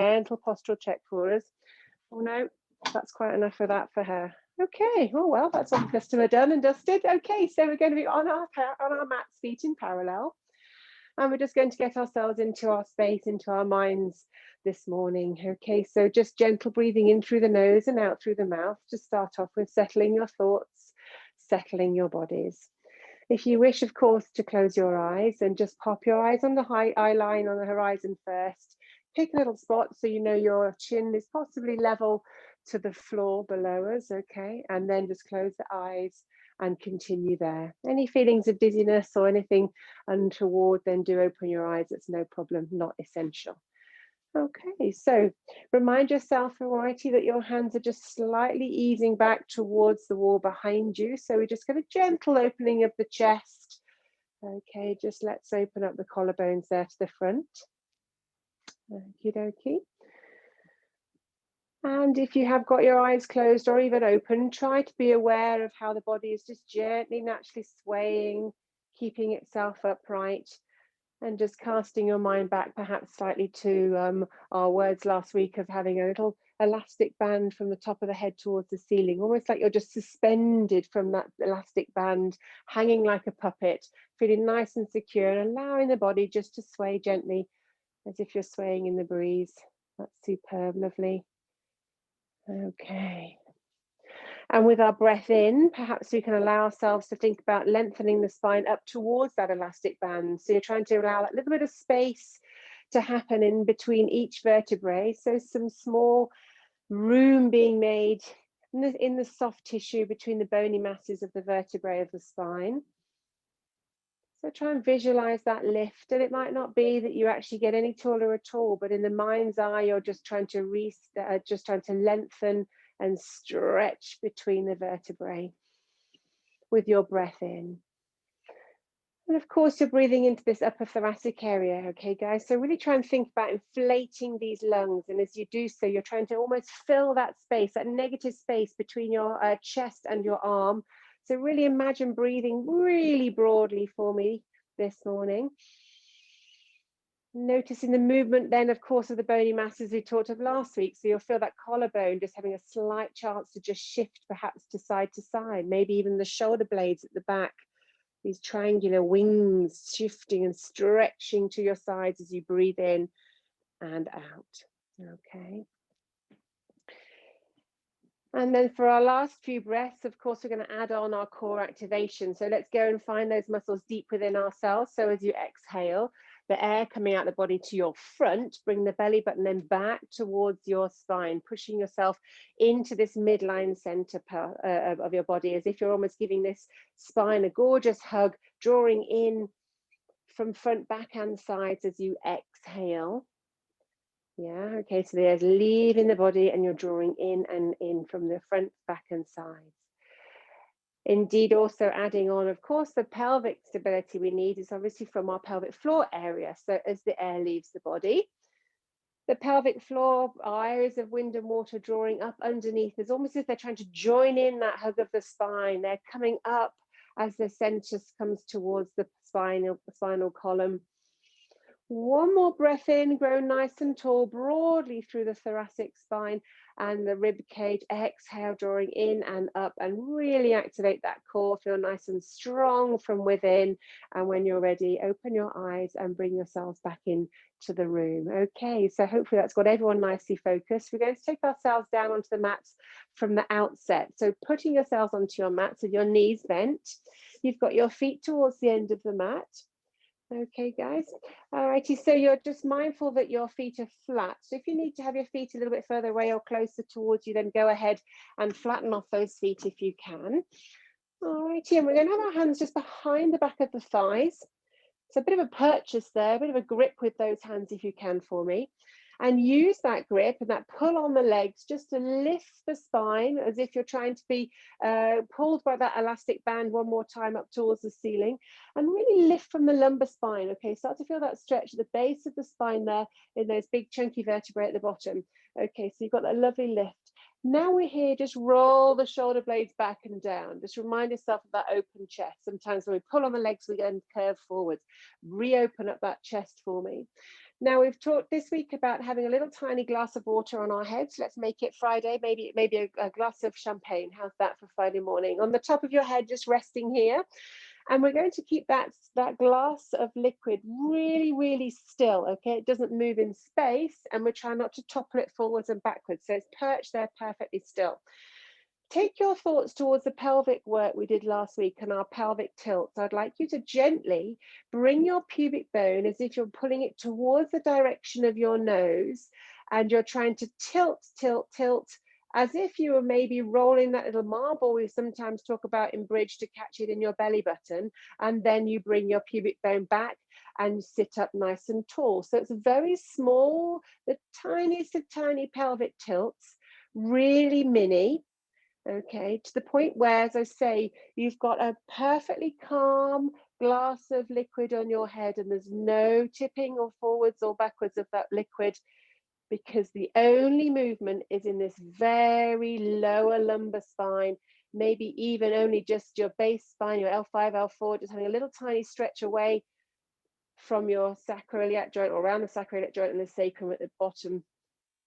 gentle postural check for us. Oh no, that's quite enough of that for her. Okay, oh well, that's one customer done and dusted. Okay, so we're going to be on our mats, feet in parallel. And we're just going to get ourselves into our space, into our minds this morning. Okay, so just gentle breathing in through the nose and out through the mouth to start off with, settling your thoughts, settling your bodies. If you wish, of course, to close your eyes and just pop your eyes on the high eye line on the horizon first. Pick a little spot so you know your chin is possibly level to the floor below us, okay? And then just close the eyes and continue there. Any feelings of dizziness or anything untoward, then do open your eyes. It's no problem, not essential. Okay, so remind yourself, variety, that your hands are just slightly easing back towards the wall behind you. So we're just going to gentle opening of the chest. Okay, just let's open up the collarbones there to the front. Okie dokie. And if you have got your eyes closed or even open, try to be aware of how the body is just gently, naturally swaying, keeping itself upright, and just casting your mind back perhaps slightly to our words last week of having a little elastic band from the top of the head towards the ceiling, almost like you're just suspended from that elastic band, hanging like a puppet, feeling nice and secure and allowing the body just to sway gently as if you're swaying in the breeze. That's superb, lovely. Okay. And with our breath in, perhaps we can allow ourselves to think about lengthening the spine up towards that elastic band. So you're trying to allow that little bit of space to happen in between each vertebrae. So some small room being made in the soft tissue between the bony masses of the vertebrae of the spine. So try and visualize that lift, and it might not be that you actually get any taller at all, but in the mind's eye, you're just trying to lengthen and stretch between the vertebrae with your breath in. And of course, you're breathing into this upper thoracic area, okay, guys? So really try and think about inflating these lungs. And as you do so, you're trying to almost fill that space, that negative space between your chest and your arm. So really imagine breathing really broadly for me this morning. Noticing the movement then, of course, of the bony masses we talked of last week. So you'll feel that collarbone just having a slight chance to just shift perhaps to side, maybe even the shoulder blades at the back. These triangular wings shifting and stretching to your sides as you breathe in and out. Okay. And then for our last few breaths, of course, we're going to add on our core activation. So let's go and find those muscles deep within ourselves. So as you exhale, the air coming out of the body to your front, bring the belly button then back towards your spine, pushing yourself into this midline center of your body, as if you're almost giving this spine a gorgeous hug, drawing in from front, back and sides as you exhale. Yeah, okay, so there's leaving the body and you're drawing in and in from the front, back and sides. Indeed, also adding on, of course, the pelvic stability we need is obviously from our pelvic floor area. So as the air leaves the body, the pelvic floor, areas of wind and water drawing up underneath. It's almost as if they're trying to join in that hug of the spine. They're coming up as the center comes towards the spinal column. One more breath in, grow nice and tall, broadly through the thoracic spine and the rib cage. Exhale, drawing in and up, and really activate that core. Feel nice and strong from within. And when you're ready, open your eyes and bring yourselves back into the room. Okay, so hopefully that's got everyone nicely focused. We're going to take ourselves down onto the mats from the outset. So putting yourselves onto your mats with your knees bent. You've got your feet towards the end of the mat. Okay, guys. All righty, so you're just mindful that your feet are flat. So if you need to have your feet a little bit further away or closer towards you, then go ahead and flatten off those feet if you can. All righty, and we're going to have our hands just behind the back of the thighs. So a bit of a purchase there, a bit of a grip with those hands if you can for me. And use that grip and that pull on the legs just to lift the spine as if you're trying to be pulled by that elastic band one more time up towards the ceiling, and really lift from the lumbar spine. Okay, start to feel that stretch at the base of the spine there in those big chunky vertebrae at the bottom. Okay, so you've got that lovely lift. Now we're here, just roll the shoulder blades back and down. Just remind yourself of that open chest. Sometimes when we pull on the legs, we can curve forwards. Reopen up that chest for me. Now, we've talked this week about having a little tiny glass of water on our heads. Let's make it Friday, maybe a glass of champagne. How's that for Friday morning? On the top of your head, just resting here. And we're going to keep that glass of liquid really, really still, okay? It doesn't move in space, and we're trying not to topple it forwards and backwards. So it's perched there perfectly still. Take your thoughts towards the pelvic work we did last week and our pelvic tilt. So I'd like you to gently bring your pubic bone as if you're pulling it towards the direction of your nose, and you're trying to tilt, tilt, tilt, as if you were maybe rolling that little marble we sometimes talk about in bridge to catch it in your belly button. And then you bring your pubic bone back and sit up nice and tall. So it's very small, the tiniest of tiny pelvic tilts, really mini. Okay, to the point where, as I say, you've got a perfectly calm glass of liquid on your head, and there's no tipping or forwards or backwards of that liquid, because the only movement is in this very lower lumbar spine, maybe even only just your base spine, your L5, L4, just having a little tiny stretch away from your sacroiliac joint or around the sacroiliac joint and the sacrum at the bottom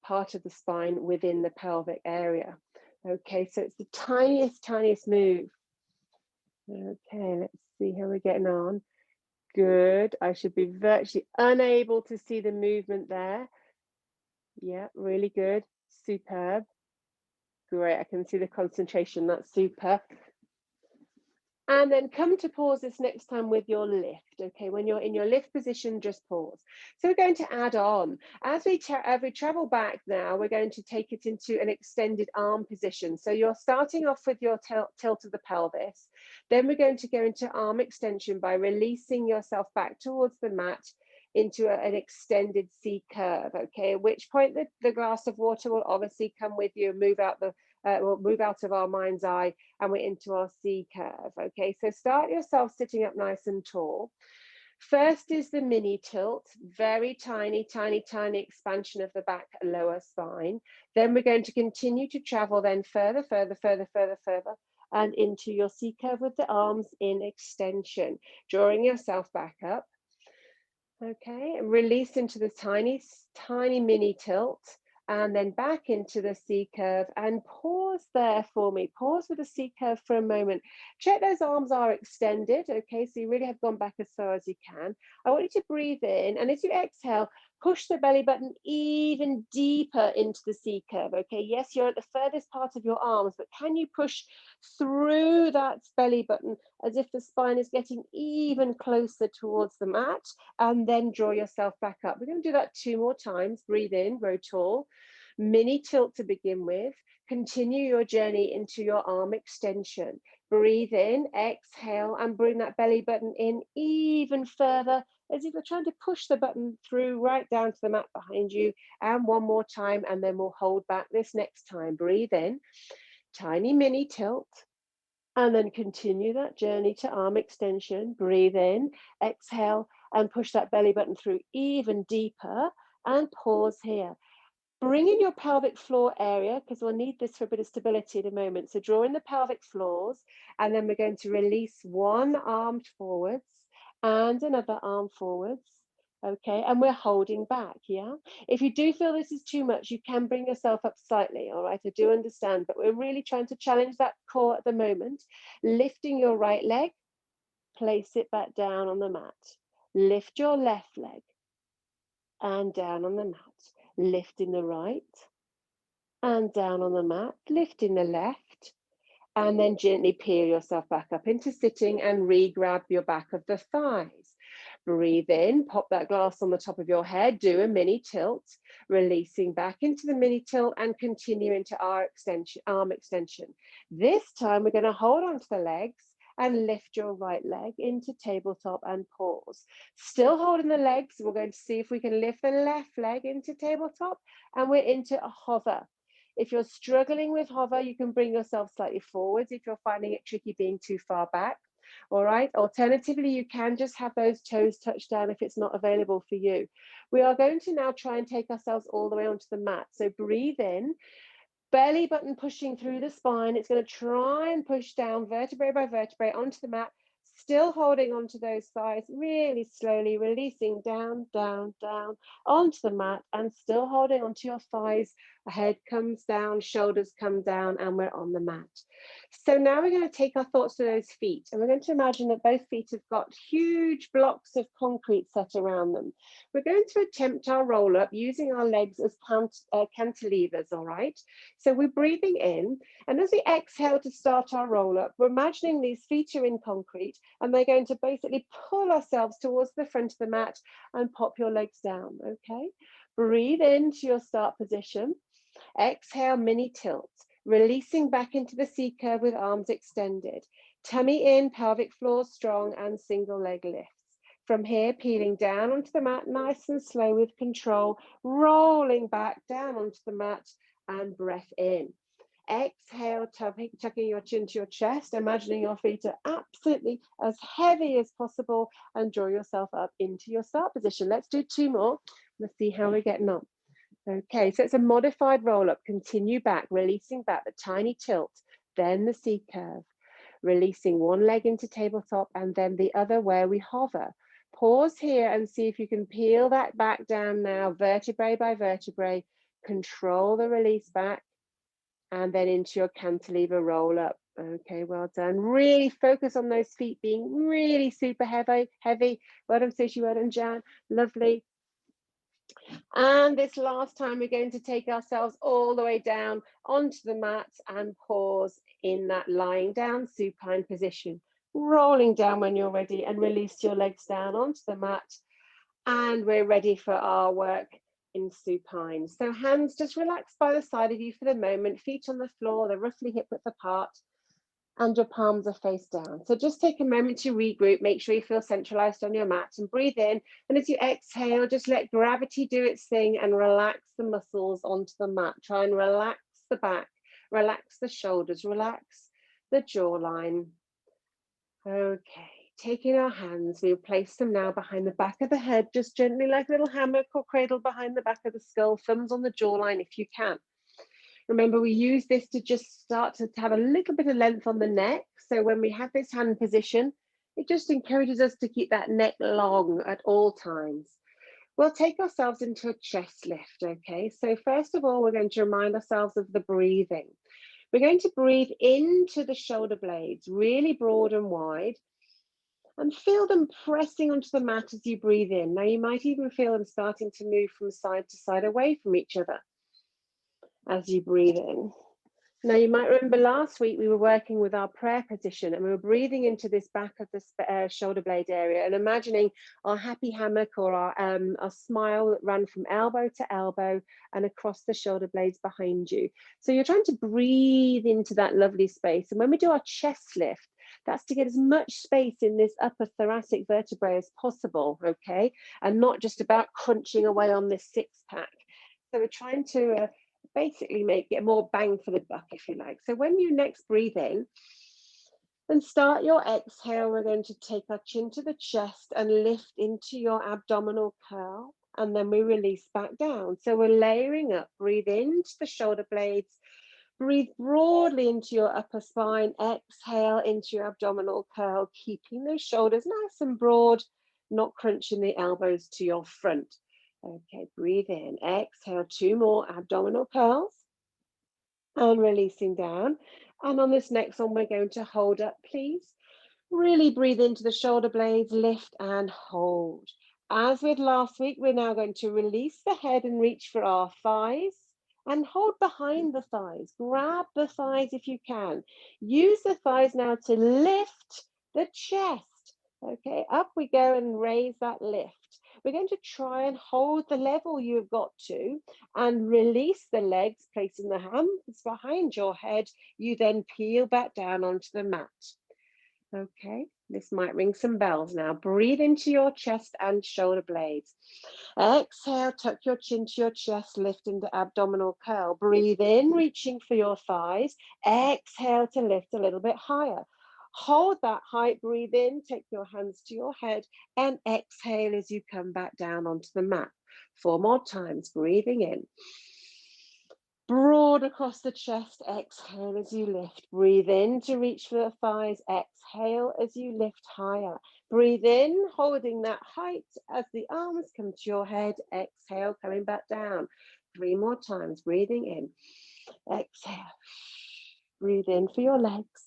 part of the spine within the pelvic area. Okay, so it's the tiniest, tiniest move. Okay, let's see how we're getting on. Good. I should be virtually unable to see the movement there. Yeah, really good. Superb. Great. I can see the concentration. That's super. And then come to pause this next time with your lift. Okay, when you're in your lift position, just pause. So we're going to add on. As we travel back now, we're going to take it into an extended arm position. So you're starting off with your tilt of the pelvis. Then we're going to go into arm extension by releasing yourself back towards the mat into an extended C curve. Okay, at which point the glass of water will obviously come with you and move out we'll move out of our mind's eye, and we're into our C curve. Okay, so start yourself sitting up nice and tall. First is the mini tilt, very tiny, tiny, tiny expansion of the back lower spine. Then we're going to continue to travel then further, further, further, further, further, and into your C curve with the arms in extension, drawing yourself back up. Okay, and release into the tiny, tiny mini tilt, and then back into the C curve, and pause there for me. Pause with the C curve for a moment. Check those arms are extended. Okay, so you really have gone back as far as you can. I want you to breathe in, and as you exhale, push the belly button even deeper into the C curve. Okay, yes, you're at the furthest part of your arms, but can you push through that belly button as if the spine is getting even closer towards the mat, and then draw yourself back up. We're going to do that 2 more times. Breathe in, grow tall. Mini tilt to begin with. Continue your journey into your arm extension. Breathe in, exhale, and bring that belly button in even further, as if you're trying to push the button through right down to the mat behind you. And one more time, and then we'll hold back this next time. Breathe in, tiny mini tilt. And then continue that journey to arm extension. Breathe in, exhale, and push that belly button through even deeper, and pause here. Bring in your pelvic floor area, because we'll need this for a bit of stability in a moment. So draw in the pelvic floors, and then we're going to release one arm forwards and another arm forwards. Okay, and we're holding back, yeah? If you do feel this is too much, you can bring yourself up slightly, all right? I do understand, but we're really trying to challenge that core at the moment. Lifting your right leg, place it back down on the mat. Lift your left leg and down on the mat. Lifting the right and down on the mat. Lifting the left, and then gently peel yourself back up into sitting and re-grab your back of the thighs. Breathe in, pop that glass on the top of your head, do a mini tilt, releasing back into the mini tilt and continue into our arm extension. This time we're going to hold on to the legs and lift your right leg into tabletop and pause. Still holding the legs, we're going to see if we can lift the left leg into tabletop, and we're into a hover. If you're struggling with hover, you can bring yourself slightly forwards if you're finding it tricky being too far back. All right. Alternatively, you can just have those toes touch down if it's not available for you. We are going to now try and take ourselves all the way onto the mat. So breathe in, belly button pushing through the spine. It's going to try and push down vertebrae by vertebrae onto the mat. Still holding onto those thighs, really slowly releasing down, down, down onto the mat, and still holding onto your thighs. Head comes down, shoulders come down, and we're on the mat. So now we're going to take our thoughts to those feet, and we're going to imagine that both feet have got huge blocks of concrete set around them. We're going to attempt our roll up using our legs as cantilevers, all right? So we're breathing in, and as we exhale to start our roll up, we're imagining these feet are in concrete, and they're going to basically pull ourselves towards the front of the mat and pop your legs down, okay? Breathe into your start position. Exhale, mini tilt, releasing back into the C curve with arms extended. Tummy in, pelvic floor strong, and single leg lifts. From here, peeling down onto the mat, nice and slow with control, rolling back down onto the mat, and breath in. Exhale, tucking your chin to your chest, imagining your feet are absolutely as heavy as possible, and draw yourself up into your start position. Let's do 2 more. Let's see how we're getting on. Okay, so it's a modified roll up. Continue back, releasing back the tiny tilt, then the C curve, releasing one leg into tabletop and then the other where we hover. Pause here and see if you can peel that back down now, vertebrae by vertebrae. Control the release back, and then into your cantilever roll up. Okay, well done. Really focus on those feet being really super heavy. Well done, Sushi. Well done, Jan. Lovely. And this last time, we're going to take ourselves all the way down onto the mat and pause in that lying down supine position. Rolling down when you're ready, and release your legs down onto the mat. And we're ready for our work in supine. So hands just relax by the side of you for the moment, feet on the floor, they're roughly hip width apart, and your palms are face down. So just take a moment to regroup, make sure you feel centralized on your mat, and breathe in. And as you exhale, just let gravity do its thing and relax the muscles onto the mat. Try and relax the back, relax the shoulders, relax the jawline. Okay. Taking our hands, we'll place them now behind the back of the head, just gently like a little hammock or cradle behind the back of the skull, thumbs on the jawline if you can. Remember, we use this to just start to have a little bit of length on the neck. So when we have this hand position, it just encourages us to keep that neck long at all times. We'll take ourselves into a chest lift, okay? So first of all, we're going to remind ourselves of the breathing. We're going to breathe into the shoulder blades, really broad and wide, and feel them pressing onto the mat as you breathe in. Now you might even feel them starting to move from side to side away from each other as you breathe in. Now you might remember last week we were working with our prayer position, and we were breathing into this back of the shoulder blade area and imagining our happy hammock or our smile that ran from elbow to elbow and across the shoulder blades behind you. So you're trying to breathe into that lovely space. And when we do our chest lift, that's to get as much space in this upper thoracic vertebrae as possible, okay? And not just about crunching away on this six pack. So we're trying to basically get more bang for the buck, if you like. So when you next breathe in and start your exhale, we're going to take our chin to the chest and lift into your abdominal curl, and then we release back down. So we're layering up. Breathe into the shoulder blades, breathe broadly into your upper spine, exhale into your abdominal curl, keeping those shoulders nice and broad, not crunching the elbows to your front. Okay, breathe in, exhale, 2 more abdominal curls, and releasing down. And on this next one, we're going to hold up, please. Really breathe into the shoulder blades, lift and hold. As with last week, we're now going to release the head and reach for our thighs and hold behind the thighs. Grab the thighs if you can. Use the thighs now to lift the chest. Okay, up we go and raise that lift. We're going to try and hold the level you've got to and release the legs, placing the hands behind your head. You then peel back down onto the mat. Okay, this might ring some bells now. Breathe into your chest and shoulder blades. Exhale, tuck your chin to your chest, lift into abdominal curl. Breathe in, reaching for your thighs. Exhale to lift a little bit higher. Hold that height, breathe in, take your hands to your head, and exhale as you come back down onto the mat. 4 more times, breathing in. Broad forward across the chest. Exhale as you lift. Breathe in to reach for the thighs. Exhale as you lift higher. Breathe in, holding that height as the arms come to your head. Exhale, coming back down. 3 more times. Breathing in. Exhale. Breathe in for your legs.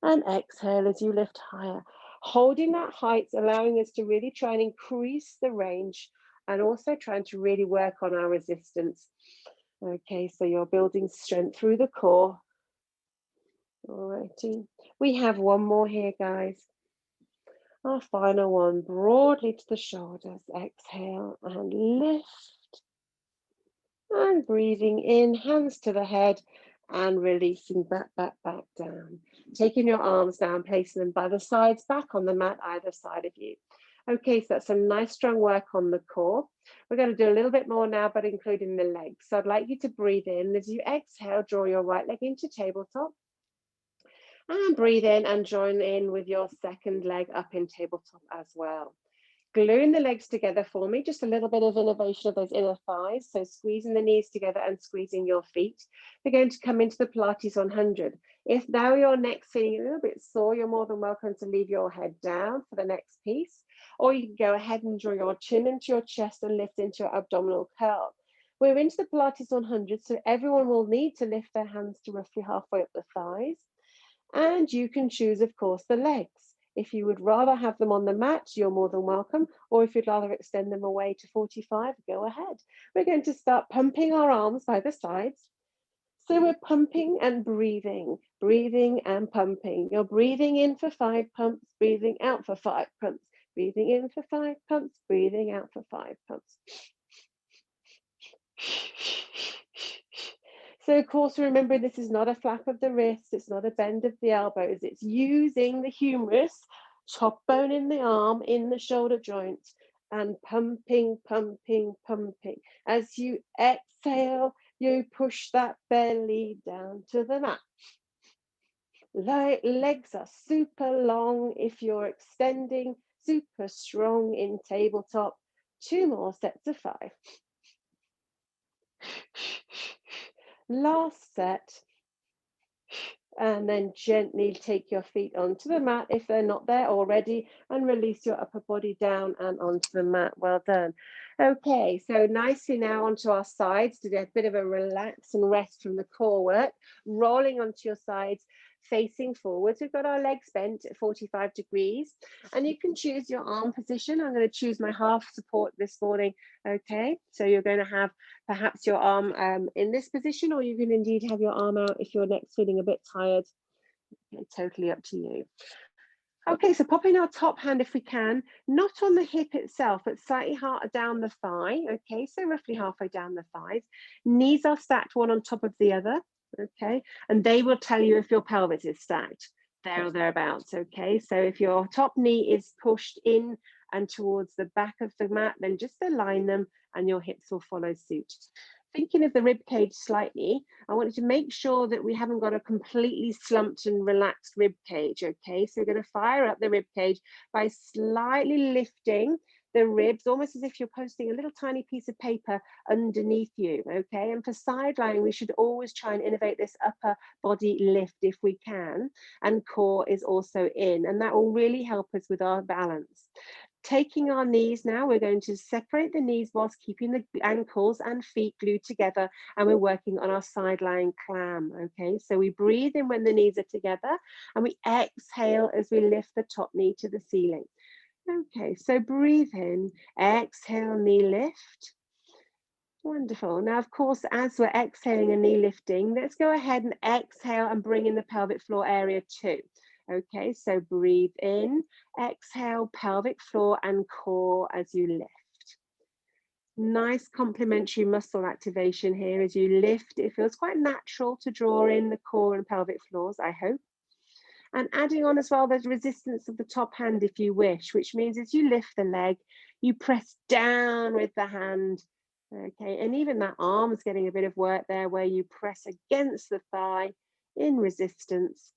And exhale as you lift higher. Holding that height, allowing us to really try and increase the range and also trying to really work on our resistance. Okay, so you're building strength through the core. Alrighty. We have one more here, guys. Our final one, broadly to the shoulders. Exhale and lift. And breathing in, hands to the head and releasing back down. Taking your arms down, placing them by the sides, back on the mat, either side of you. Okay, so that's some nice strong work on the core. We're going to do a little bit more now, but including the legs. So I'd like you to breathe in. As you exhale, draw your right leg into tabletop. And breathe in and join in with your second leg up in tabletop as well. Gluing the legs together for me, just a little bit of innovation of those inner thighs. So squeezing the knees together and squeezing your feet. We're going to come into the Pilates 100. If now your neck's feeling a little bit sore, you're more than welcome to leave your head down for the next piece. Or you can go ahead and draw your chin into your chest and lift into your abdominal curl. We're into the Pilates 100, so everyone will need to lift their hands to roughly halfway up the thighs. And you can choose, of course, the legs. If you would rather have them on the mat, you're more than welcome. Or if you'd rather extend them away to 45, go ahead. We're going to start pumping our arms by the sides. So we're pumping and breathing and pumping. You're breathing in for 5 pumps, breathing out for 5 pumps, breathing in for 5 pumps, breathing out for 5 pumps. So of course, remember, this is not a flap of the wrists, it's not a bend of the elbows, it's using the humerus, top bone in the arm, in the shoulder joint, and pumping, pumping, pumping. As you exhale, you push that belly down to the mat. Legs are super long if you're extending, super strong in tabletop. 2 more sets of 5. Last set, and then gently take your feet onto the mat if they're not there already, and release your upper body down and onto the mat. Well done. Okay, so nicely now onto our sides to get a bit of a relax and rest from the core work, rolling onto your sides, facing forwards. We've got our legs bent at 45 degrees, and you can choose your arm position. I'm going to choose my half support this morning. Okay, so you're going to have perhaps your arm in this position, or you can indeed have your arm out if your neck's feeling a bit tired. Okay, totally up to you. Okay, so popping our top hand if we can, not on the hip itself, but slightly down the thigh. Okay, so roughly halfway down the thighs. Knees are stacked one on top of the other. Okay, and they will tell you if your pelvis is stacked there or thereabouts. Okay, so if your top knee is pushed in and towards the back of the mat, then just align them and your hips will follow suit. Thinking of the rib cage slightly, I wanted to make sure that we haven't got a completely slumped and relaxed rib cage. Okay, so we're going to fire up the rib cage by slightly lifting the ribs, almost as if you're posting a little tiny piece of paper underneath you. Okay, and for side lying, we should always try and innovate this upper body lift if we can, and core is also in, and that will really help us with our balance. Taking our knees now, we're going to separate the knees whilst keeping the ankles and feet glued together, and we're working on our side lying clam. Okay, so we breathe in when the knees are together, and we exhale as we lift the top knee to the ceiling. Okay, so breathe in, exhale, knee lift. Wonderful. Now, of course, as we're exhaling and knee lifting, let's go ahead and exhale and bring in the pelvic floor area too. Okay, so breathe in, exhale, pelvic floor and core as you lift. Nice complementary muscle activation here as you lift. It feels quite natural to draw in the core and pelvic floors, I hope. And adding on as well, there's resistance of the top hand if you wish, which means as you lift the leg, you press down with the hand. Okay, and even that arm is getting a bit of work there where you press against the thigh in resistance.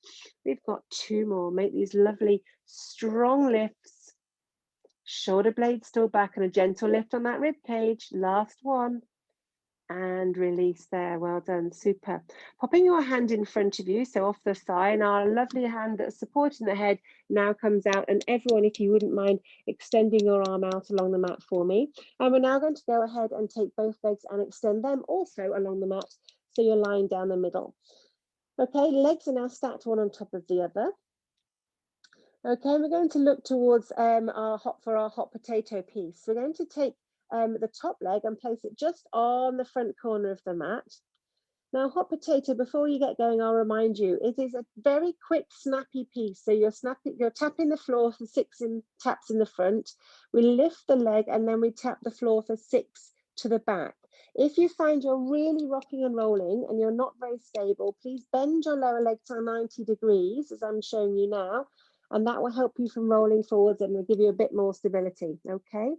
We've got 2 more. Make these lovely strong lifts. Shoulder blades still back and a gentle lift on that rib cage. Last one. And release there. Well done. Super. Popping your hand in front of you, so off the thigh, and our lovely hand that's supporting the head now comes out. And everyone, if you wouldn't mind extending your arm out along the mat for me. And we're now going to go ahead and take both legs and extend them also along the mat, so you're lying down the middle. Okay, legs are now stacked one on top of the other. Okay, we're going to look towards our hot potato piece. We're going to take the top leg and place it just on the front corner of the mat. Now, hot potato, before you get going, I'll remind you, it is a very quick, snappy piece. So you're tapping the floor for 6 taps in the front. We lift the leg and then we tap the floor for 6 to the back. If you find you're really rocking and rolling and you're not very stable, please bend your lower leg to 90 degrees, as I'm showing you now, and that will help you from rolling forwards and will give you a bit more stability, okay?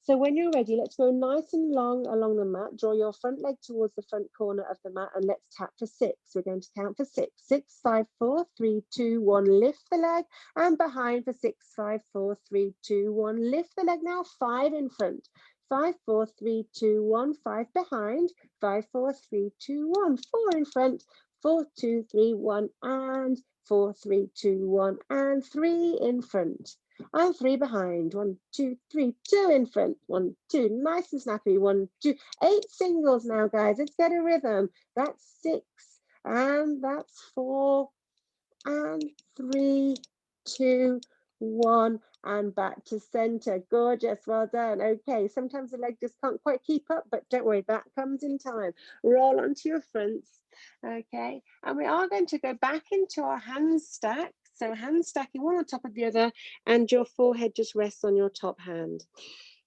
So when you're ready, let's go nice and long along the mat. Draw your front leg towards the front corner of the mat and let's tap for 6. We're going to count for 6. 6, 5, 4, 3, 2, 1. Lift the leg and behind for 6, 5, 4, 3, 2, 1. Lift the leg now, 5 in front. 5, 4, 3, 2, 1. 5 behind. 5, 4, 3, 2, 1. 4 in front. 4, 2, 3, 1. And 4, 3, 2, 1. And 3 in front. And 3 behind. 1, 2, 3, 2 in front. 1, 2, nice and snappy. 1, 2, 8 singles now, guys. Let's get a rhythm. That's 6, and that's 4, and 3, 2, 1, and back to center. Gorgeous, well done. Okay, sometimes the leg just can't quite keep up, but don't worry, that comes in time. Roll onto your fronts. Okay, and we are going to go back into our hand stack. So hand stacking one on top of the other, and your forehead just rests on your top hand.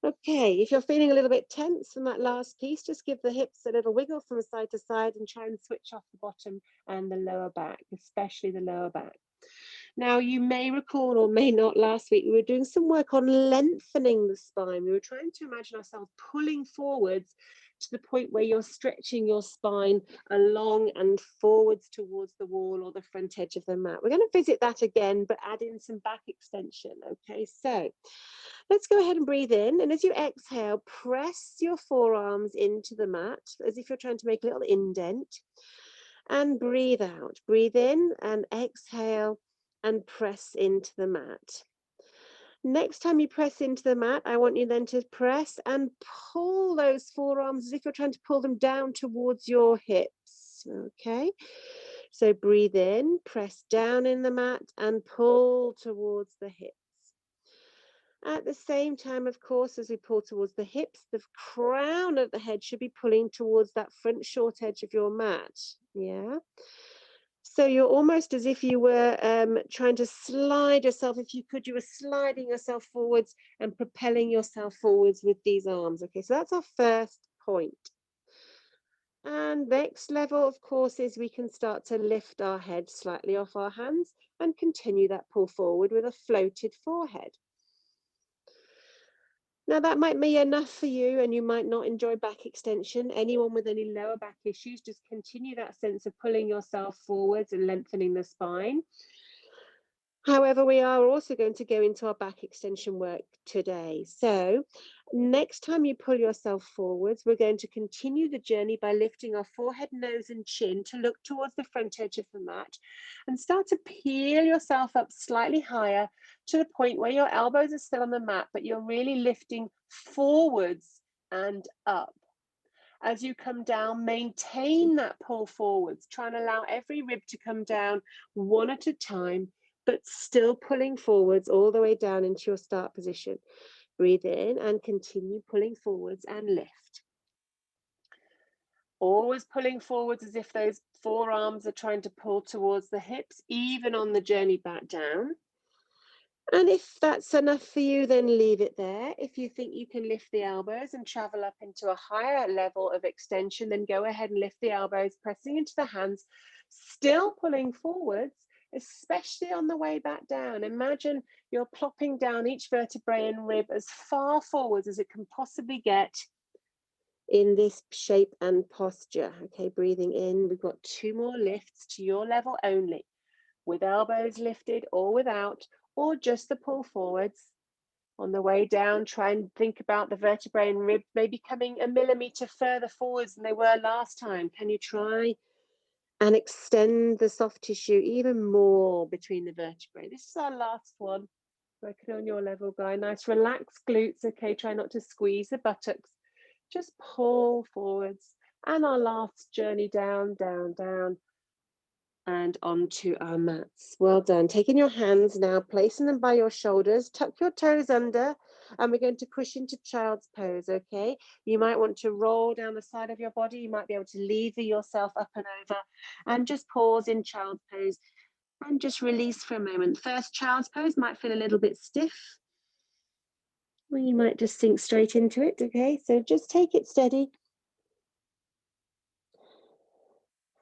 Okay, if you're feeling a little bit tense from that last piece, just give the hips a little wiggle from side to side and try and switch off the bottom and the lower back, especially the lower back. Now, you may recall or may not, last week we were doing some work on lengthening the spine. We were trying to imagine ourselves pulling forwards to the point where you're stretching your spine along and forwards towards the wall or the front edge of the mat. We're going to visit that again, but add in some back extension. Okay, so let's go ahead and breathe in. And as you exhale, press your forearms into the mat as if you're trying to make a little indent. And breathe out. Breathe in and exhale and press into the mat. Next time you press into the mat, I want you then to press and pull those forearms as if you're trying to pull them down towards your hips. Okay, so breathe in, press down in the mat and pull towards the hips. At the same time, of course, as we pull towards the hips, the crown of the head should be pulling towards that front short edge of your mat. Yeah. So you're almost as if you were trying to slide yourself, if you could, you were sliding yourself forwards and propelling yourself forwards with these arms. Okay, so that's our first point. And next level, of course, is we can start to lift our head slightly off our hands and continue that pull forward with a floated forehead. Now that might be enough for you and you might not enjoy back extension. Anyone with any lower back issues, just continue that sense of pulling yourself forwards and lengthening the spine. However, we are also going to go into our back extension work today. So next time you pull yourself forwards, we're going to continue the journey by lifting our forehead, nose and chin to look towards the front edge of the mat and start to peel yourself up slightly higher to the point where your elbows are still on the mat, but you're really lifting forwards and up. As you come down, maintain that pull forwards. Try and allow every rib to come down one at a time, but still pulling forwards all the way down into your start position. Breathe in and continue pulling forwards and lift. Always pulling forwards as if those forearms are trying to pull towards the hips, even on the journey back down. And if that's enough for you, then leave it there. If you think you can lift the elbows and travel up into a higher level of extension, then go ahead and lift the elbows, pressing into the hands, still pulling forwards, especially on the way back down. Imagine you're plopping down each vertebrae and rib as far forwards as it can possibly get in this shape and posture. Okay, breathing in. We've got 2 more lifts to your level only, with elbows lifted or without, or just the pull forwards. On the way down, try and think about the vertebrae and ribs maybe coming a millimeter further forwards than they were last time. Can you try and extend the soft tissue even more between the vertebrae? This is our last one. Working on your level, guy. Nice relaxed glutes. Okay, try not to squeeze the buttocks. Just pull forwards. And our last journey down, down, down, and onto our mats. Well done. Taking your hands now, placing them by your shoulders, tuck your toes under, and we're going to push into child's pose, okay? You might want to roll down the side of your body. You might be able to lever yourself up and over, and just pause in child's pose and just release for a moment. First child's pose might feel a little bit stiff, or you might just sink straight into it, okay? So just take it steady.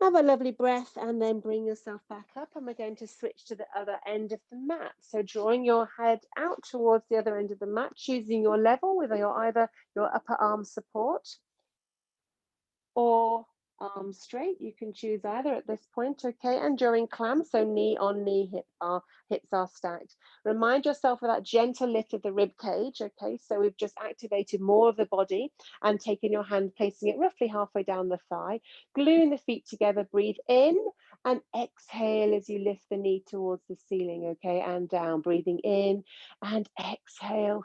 Have a lovely breath and then bring yourself back up, and we're going to switch to the other end of the mat. So drawing your head out towards the other end of the mat, choosing your level with either your upper arm support or arms straight. You can choose either at this point, okay? And during clam, so knee on knee, hips are stacked. Remind yourself of that gentle lift of the rib cage, okay? So we've just activated more of the body and taken your hand, placing it roughly halfway down the thigh, gluing the feet together, breathe in and exhale as you lift the knee towards the ceiling, okay? And down, breathing in and exhale.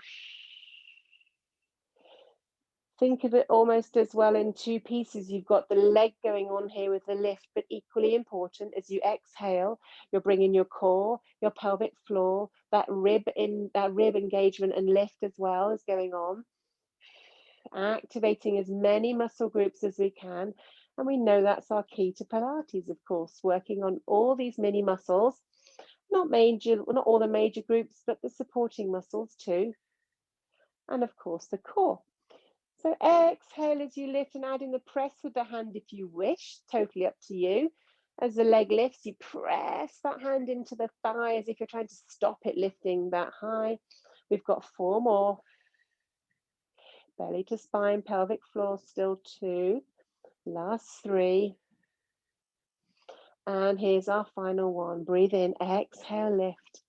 Think of it almost as well in two pieces. You've got the leg going on here with the lift, but equally important as you exhale, you're bringing your core, your pelvic floor, that rib engagement and lift as well is going on. Activating as many muscle groups as we can. And we know that's our key to Pilates, of course, working on all these mini muscles, not all the major groups, but the supporting muscles too. And of course, the core. So exhale as you lift and add in the press with the hand if you wish, totally up to you. As the leg lifts, you press that hand into the thigh as if you're trying to stop it lifting that high. We've got 4 more. Belly to spine, pelvic floor, still 2. Last 3. And here's our final one. Breathe in, exhale, lift.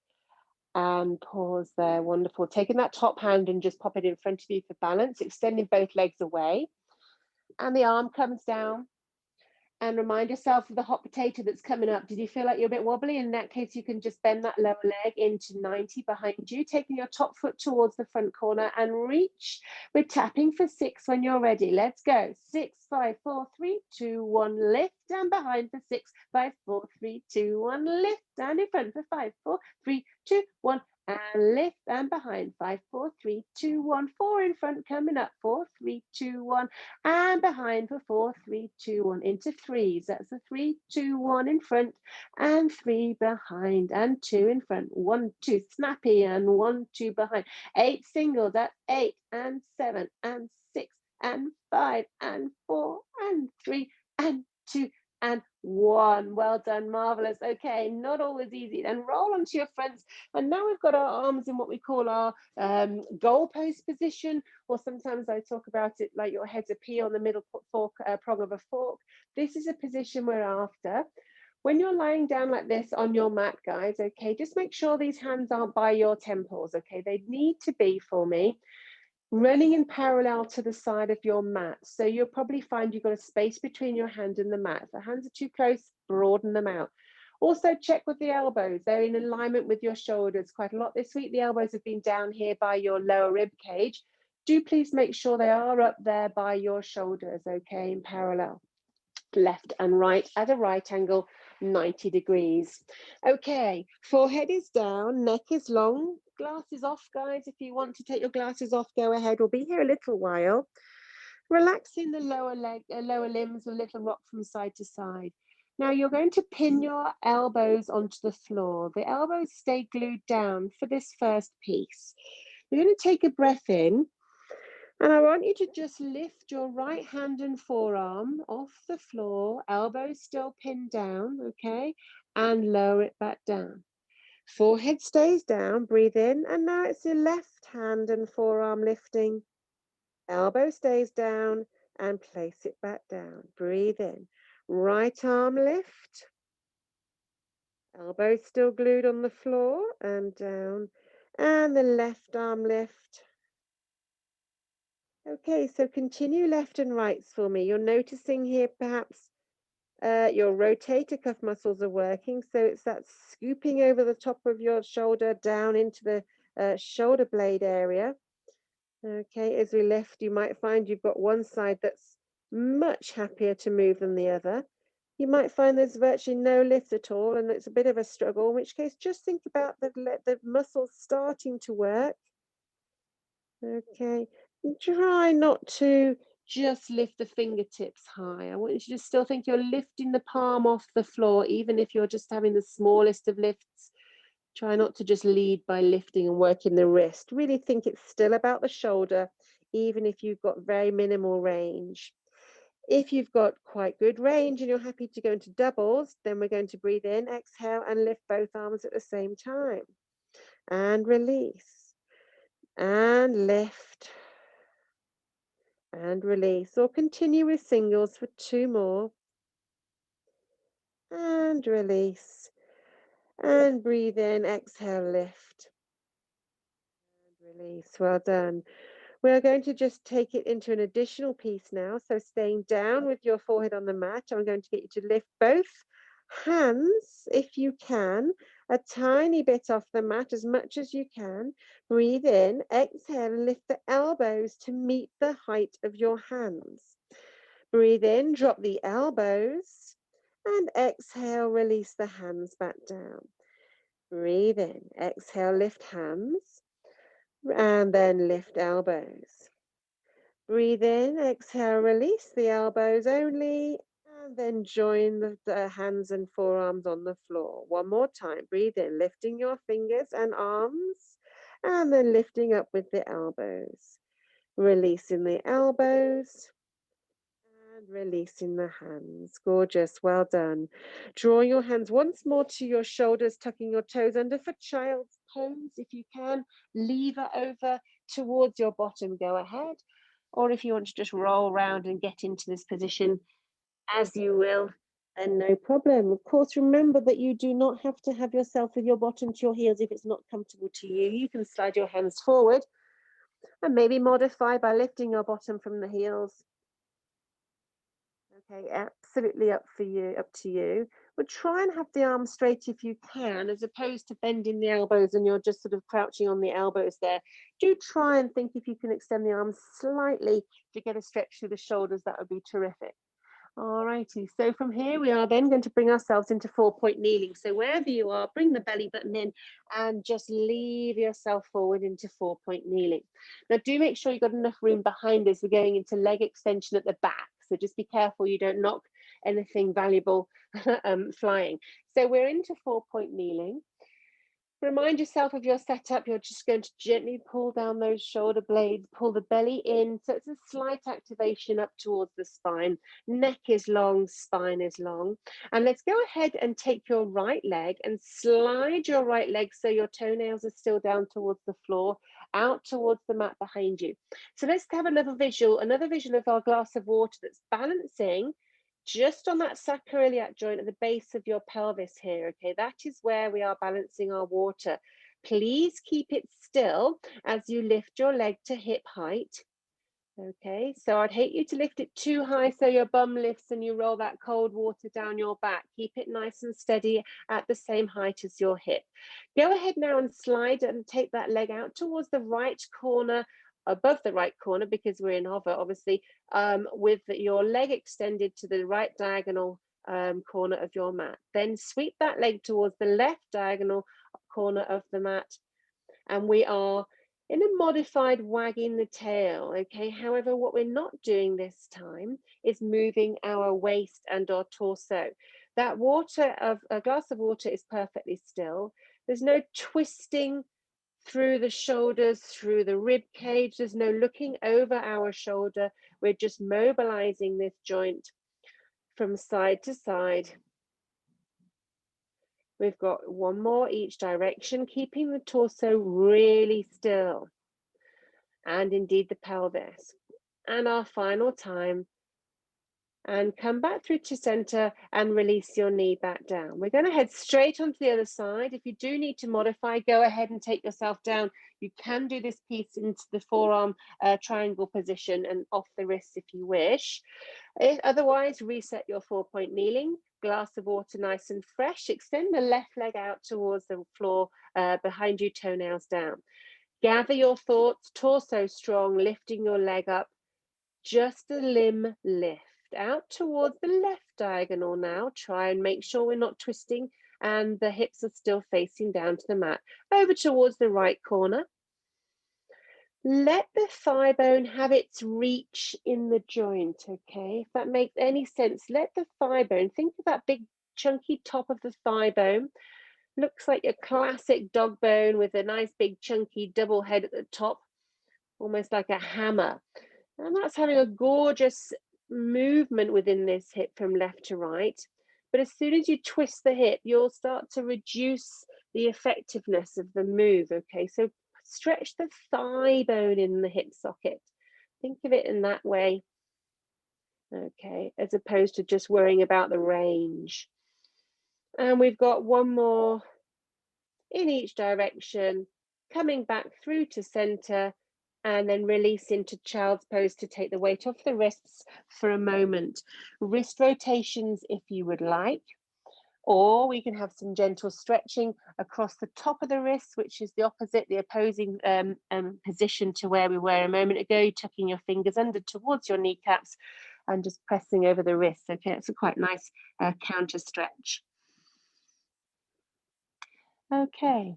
And pause there. Wonderful. Taking that top hand and just pop it in front of you for balance, extending both legs away. And the arm comes down. And remind yourself of the hot potato that's coming up. Did you feel like you're a bit wobbly? In that case, you can just bend that lower leg into 90 behind you, taking your top foot towards the front corner and reach. We're tapping for 6 when you're ready. Let's go. 6, 5, 4, 3, 2, 1. Lift and behind for 6, 5, 4, 3, 2, 1. Lift and in front for 5, 4, 3, 2, 1. And lift and behind. 5, 4, 3, 2, 1. 4 in front coming up. 4, 3, 2, 1. And behind for 4, 3, 2, 1. Into threes. That's a 3, 2, 1 in front and 3 behind and 2 in front. 1, 2 snappy and 1, 2 behind. 8 singles. That's 8 and 7 and 6 and 5 and 4 and 3 and 2 and 1. Well done, marvelous. Okay, not always easy. Then roll onto your fronts, and now we've got our arms in what we call our goal post position, or sometimes I talk about it like your head's a pea on the middle prong of a fork. This is a position we're after. When you're lying down like this on your mat, guys, okay, just make sure these hands aren't by your temples, okay? They need to be, for me, running in parallel to the side of your mat. So you'll probably find you've got a space between your hand and the mat. If the hands are too close, broaden them out. Also check with the elbows. They're in alignment with your shoulders quite a lot this week. The elbows have been down here by your lower rib cage. Do please make sure they are up there by your shoulders, okay, in parallel. Left and right at a right angle, 90 degrees. Okay, forehead is down, neck is long. Glasses off, guys. If you want to take your glasses off, go ahead. We'll be here a little while. Relaxing the lower limbs, a little rock from side to side. Now you're going to pin your elbows onto the floor. The elbows stay glued down for this first piece. You're going to take a breath in, and I want you to just lift your right hand and forearm off the floor, elbows still pinned down, okay, and lower it back down. Forehead stays down, breathe in, and now it's your left hand and forearm lifting. Elbow stays down and place it back down. Breathe in. Right arm lift. Elbow still glued on the floor and down. And the left arm lift. Okay, so continue left and rights for me. You're noticing here perhaps your rotator cuff muscles are working. So it's that scooping over the top of your shoulder down into the shoulder blade area. Okay, as we lift, you might find you've got one side that's much happier to move than the other. You might find there's virtually no lift at all, and it's a bit of a struggle, in which case just think about the muscles starting to work. Okay, and try not to just lift the fingertips high. I want you to just still think you're lifting the palm off the floor, even if you're just having the smallest of lifts. Try not to just lead by lifting and working the wrist. Really think it's still about the shoulder, even if you've got very minimal range. If you've got quite good range and you're happy to go into doubles, then we're going to breathe in, exhale, and lift both arms at the same time. And release. And lift. And release. Or continue with singles for 2 more. And release. And breathe in, exhale, lift. And release. Well done. We're going to just take it into an additional piece now. So staying down with your forehead on the mat, I'm going to get you to lift both hands, if you can, a tiny bit off the mat, as much as you can. Breathe in, exhale, and lift the elbows to meet the height of your hands. Breathe in, drop the elbows, and exhale, release the hands back down. Breathe in, exhale, lift hands, and then lift elbows. Breathe in, exhale, release the elbows only, and then join the hands and forearms on the floor. One more time. Breathe in, lifting your fingers and arms, and then lifting up with the elbows. Releasing the elbows, and releasing the hands. Gorgeous, well done. Draw your hands once more to your shoulders, tucking your toes under for child's pose. If you can, lever over towards your bottom, go ahead. Or if you want to just roll around and get into this position as you will, then no problem. Of course, remember that you do not have to have yourself with your bottom to your heels if it's not comfortable to you. You can slide your hands forward and maybe modify by lifting your bottom from the heels. Okay, absolutely up to you. But try and have the arms straight if you can, as opposed to bending the elbows and you're just sort of crouching on the elbows there. Do try and think if you can extend the arms slightly to get a stretch through the shoulders. That would be terrific. All righty, so from here we are then going to bring ourselves into 4-point kneeling. So wherever you are, bring the belly button in and just leave yourself forward into 4-point kneeling. Now do make sure you've got enough room behind us. We're going into leg extension at the back, so just be careful you don't knock anything valuable flying. So we're into 4-point kneeling. Remind yourself of your setup. You're just going to gently pull down those shoulder blades, pull the belly in. So it's a slight activation up towards the spine. Neck is long, spine is long. And let's go ahead and take your right leg and slide your right leg so your toenails are still down towards the floor, out towards the mat behind you. So let's have another visual of our glass of water that's balancing just on that sacroiliac joint at the base of your pelvis here. Okay, that is where we are balancing our water. Please keep it still as you lift your leg to hip height. Okay, so I'd hate you to lift it too high so your bum lifts and you roll that cold water down your back. Keep it nice and steady at the same height as your hip. Go ahead now and slide and take that leg out towards the right corner, above the right corner, because we're in hover, obviously, with your leg extended to the right diagonal corner of your mat. Then sweep that leg towards the left diagonal corner of the mat. And we are in a modified wagging the tail, okay? However, what we're not doing this time is moving our waist and our torso. That a glass of water is perfectly still. There's no twisting through the shoulders, through the rib cage. There's no looking over our shoulder. We're just mobilizing this joint from side to side. We've got one more each direction, keeping the torso really still, and indeed the pelvis. And our final time and come back through to center and release your knee back down. We're going to head straight onto the other side. If you do need to modify, go ahead and take yourself down. You can do this piece into the forearm triangle position and off the wrists if you wish. Otherwise, reset your 4-point kneeling, glass of water nice and fresh. Extend the left leg out towards the floor behind you, toenails down. Gather your thoughts, torso strong, lifting your leg up. Just a limb lift out towards the left diagonal now. Try and make sure we're not twisting and the hips are still facing down to the mat. Over towards the right corner. Let the thigh bone have its reach in the joint, okay? If that makes any sense, let the thigh bone, think of that big chunky top of the thigh bone. Looks like a classic dog bone with a nice big chunky double head at the top, almost like a hammer. And that's having a gorgeous movement within this hip from left to right. But as soon as you twist the hip, you'll start to reduce the effectiveness of the move, okay? So stretch the thigh bone in the hip socket. Think of it in that way, okay, as opposed to just worrying about the range. And we've got one more in each direction, coming back through to center, and then release into child's pose to take the weight off the wrists for a moment. Wrist rotations if you would like, or we can have some gentle stretching across the top of the wrist, which is the opposite, the opposing position to where we were a moment ago, tucking your fingers under towards your kneecaps and just pressing over the wrists. Okay, it's a quite nice counter stretch. Okay.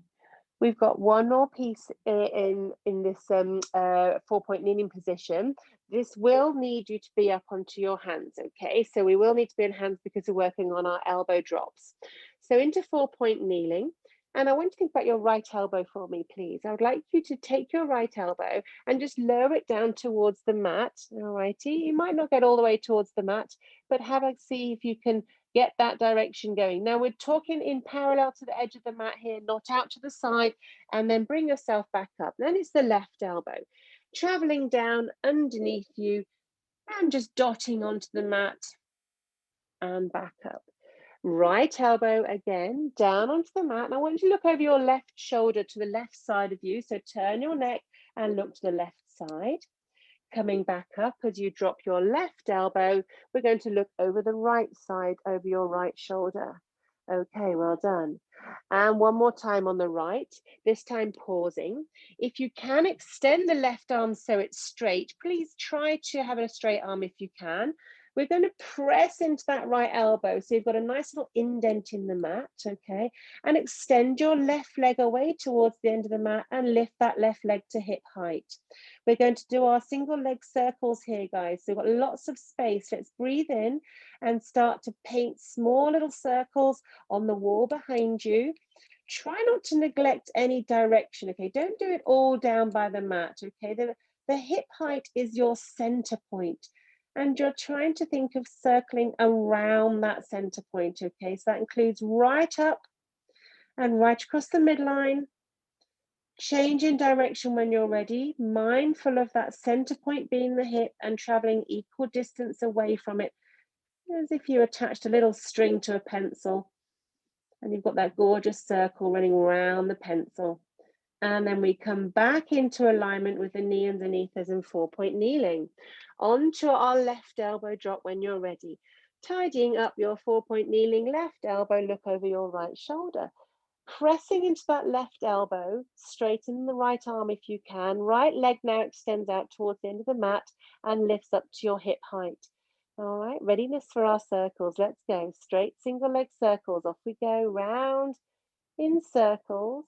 We've got one more piece in this 4-point kneeling position. This will need you to be up onto your hands, okay? So we will need to be on hands because we're working on our elbow drops. So into 4-point kneeling, and I want you to think about your right elbow for me, please. I would like you to take your right elbow and just lower it down towards the mat, all righty? You might not get all the way towards the mat, but have a see if you can get that direction going. Now we're talking in parallel to the edge of the mat here, not out to the side, and then bring yourself back up. Then it's the left elbow, traveling down underneath you and just dotting onto the mat and back up. Right elbow again, down onto the mat. And I want you to look over your left shoulder to the left side of you. So turn your neck and look to the left side. Coming back up as you drop your left elbow, we're going to look over the right side, over your right shoulder. Okay, well done. And one more time on the right, this time pausing. If you can extend the left arm so it's straight, please try to have a straight arm if you can. We're going to press into that right elbow. So you've got a nice little indent in the mat, okay? And extend your left leg away towards the end of the mat and lift that left leg to hip height. We're going to do our single leg circles here, guys. So we've got lots of space. Let's breathe in and start to paint small little circles on the wall behind you. Try not to neglect any direction, okay? Don't do it all down by the mat, okay? The hip height is your center point. And you're trying to think of circling around that center point, okay? So that includes right up and right across the midline. Change in direction when you're ready, mindful of that center point being the hip and traveling equal distance away from it, as if you attached a little string to a pencil. And you've got that gorgeous circle running around the pencil. And then we come back into alignment with the knee underneath us in 4-point kneeling. Onto our left elbow drop when you're ready. Tidying up your 4-point kneeling, left elbow, look over your right shoulder. Pressing into that left elbow, straighten the right arm if you can. Right leg now extends out towards the end of the mat and lifts up to your hip height. All right, readiness for our circles. Let's go. Straight single leg circles. Off we go, round in circles.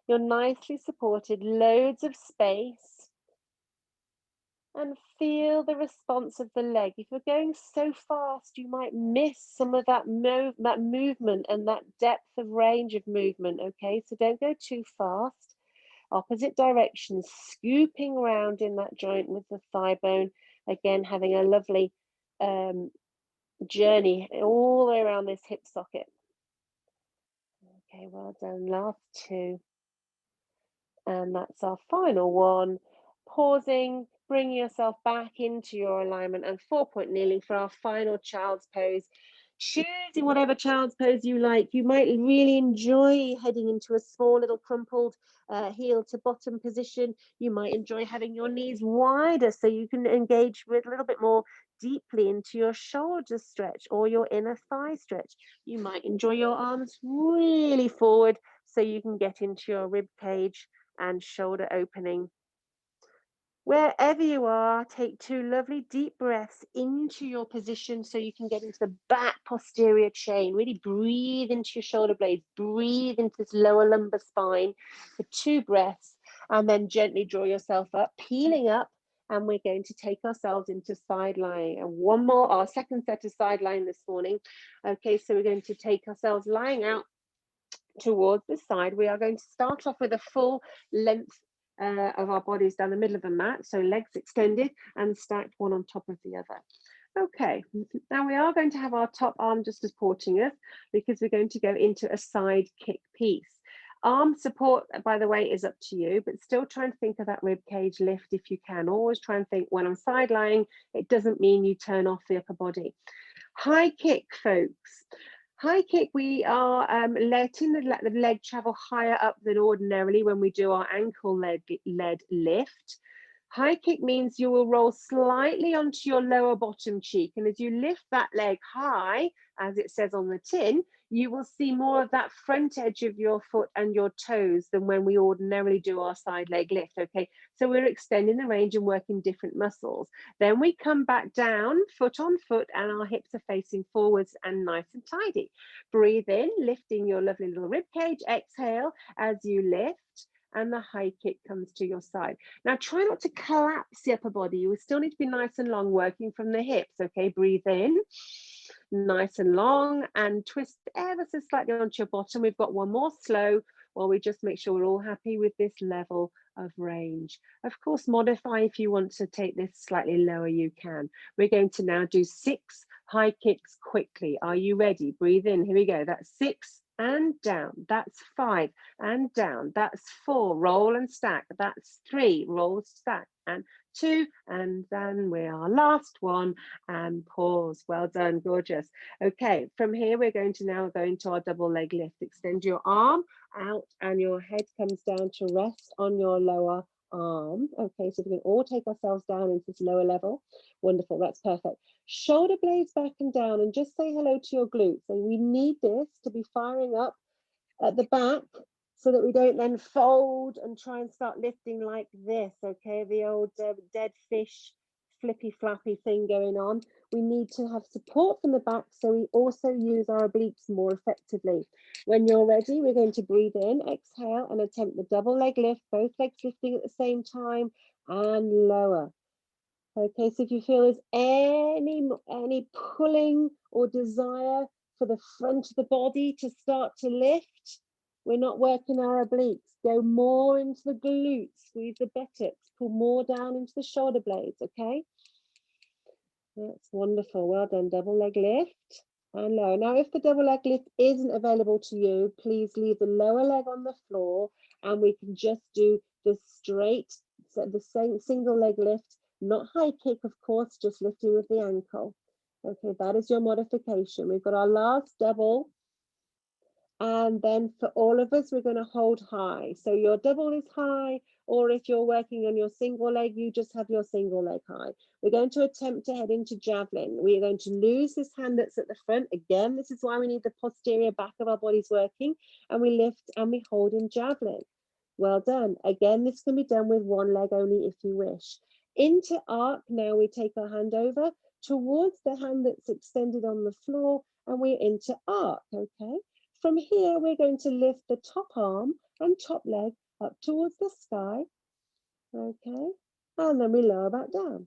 You're nicely supported, loads of space. And feel the response of the leg. If you're going so fast, you might miss some of that movement and that depth of range of movement, okay? So don't go too fast. Opposite direction, scooping around in that joint with the thigh bone. Again, having a lovely journey all the way around this hip socket. Okay, well done. Last two. And that's our final one. Pausing, Bring yourself back into your alignment, and 4-point kneeling for our final child's pose. Choosing whatever child's pose you like. You might really enjoy heading into a small little crumpled heel to bottom position. You might enjoy having your knees wider so you can engage with a little bit more deeply into your shoulder stretch or your inner thigh stretch. You might enjoy your arms really forward so you can get into your rib cage and shoulder opening. Wherever you are, take 2 lovely deep breaths into your position so you can get into the back posterior chain. Really breathe into your shoulder blades, breathe into this lower lumbar spine for 2 breaths, and then gently draw yourself up, peeling up, and we're going to take ourselves into side lying. And one more, our second set of side lying this morning. Okay, so we're going to take ourselves lying out towards the side. We are going to start off with a full length of our bodies down the middle of the mat, so legs extended and stacked one on top of the other. Okay, now we are going to have our top arm just supporting us because we're going to go into a side kick piece. Arm support, by the way, is up to you, but still try and think of that rib cage lift if you can. Always try and think, when I'm side lying, it doesn't mean you turn off the upper body. High kick, folks. High kick, we are letting the leg travel higher up than ordinarily when we do our ankle led lift. High kick means you will roll slightly onto your lower bottom cheek, and as you lift that leg high, as it says on the tin, you will see more of that front edge of your foot and your toes than when we ordinarily do our side leg lift, okay? So we're extending the range and working different muscles. Then we come back down, foot on foot, and our hips are facing forwards and nice and tidy. Breathe in, lifting your lovely little rib cage. Exhale as you lift, and the high kick comes to your side. Now try not to collapse the upper body. You will still need to be nice and long, working from the hips, okay? Breathe in, nice and long, and twist ever so slightly onto your bottom. We've got one more slow while we just make sure we're all happy with this level of range. Of course, modify if you want to take this slightly lower, you can. We're going to now do 6 high kicks quickly. Are you ready? Breathe in, here we go. That's 6 and down. That's 5 and down. That's 4, roll and stack. That's 3, roll, stack, and 2, and then we are last one, and pause. Well done, gorgeous. Okay, from here we're going to now go into our double leg lift. Extend your arm out and your head comes down to rest on your lower arm. Okay, so we can all take ourselves down into this lower level. Wonderful, that's perfect. Shoulder blades back and down, and just say hello to your glutes. And we need this to be firing up at the back so that we don't then fold and try and start lifting like this, okay? The old dead fish flippy flappy thing going on. We need to have support from the back so we also use our obliques more effectively. When you're ready, we're going to breathe in, exhale, and attempt the double leg lift, both legs lifting at the same time, and lower. Okay, so if you feel there's any pulling or desire for the front of the body to start to lift, we're not working our obliques. Go more into the glutes, squeeze the buttocks, pull more down into the shoulder blades, okay? That's wonderful, well done. Double leg lift and lower. Now, if the double leg lift isn't available to you, please leave the lower leg on the floor and we can just do the straight, so the same single leg lift, not high kick, of course, just lifting with the ankle. Okay, that is your modification. We've got our last double. And then for all of us, we're going to hold high. So your double is high, or if you're working on your single leg, you just have your single leg high. We're going to attempt to head into javelin. We're going to lose this hand that's at the front. Again, this is why we need the posterior back of our bodies working. And we lift and we hold in javelin. Well done. Again, this can be done with one leg only if you wish. Into arc, now we take our hand over towards the hand that's extended on the floor, and we're into arc, okay? From here, we're going to lift the top arm and top leg up towards the sky, okay? And then we lower back down.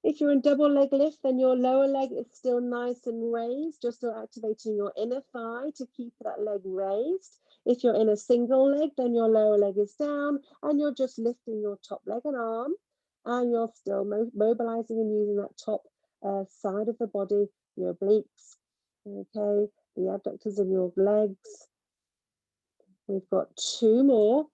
If you're in double leg lift, then your lower leg is still nice and raised. You're still activating your inner thigh to keep that leg raised. If you're in a single leg, then your lower leg is down and you're just lifting your top leg and arm, and you're still mobilizing and using that top side of the body, your obliques, okay? The abductors of your legs. We've got 2 more.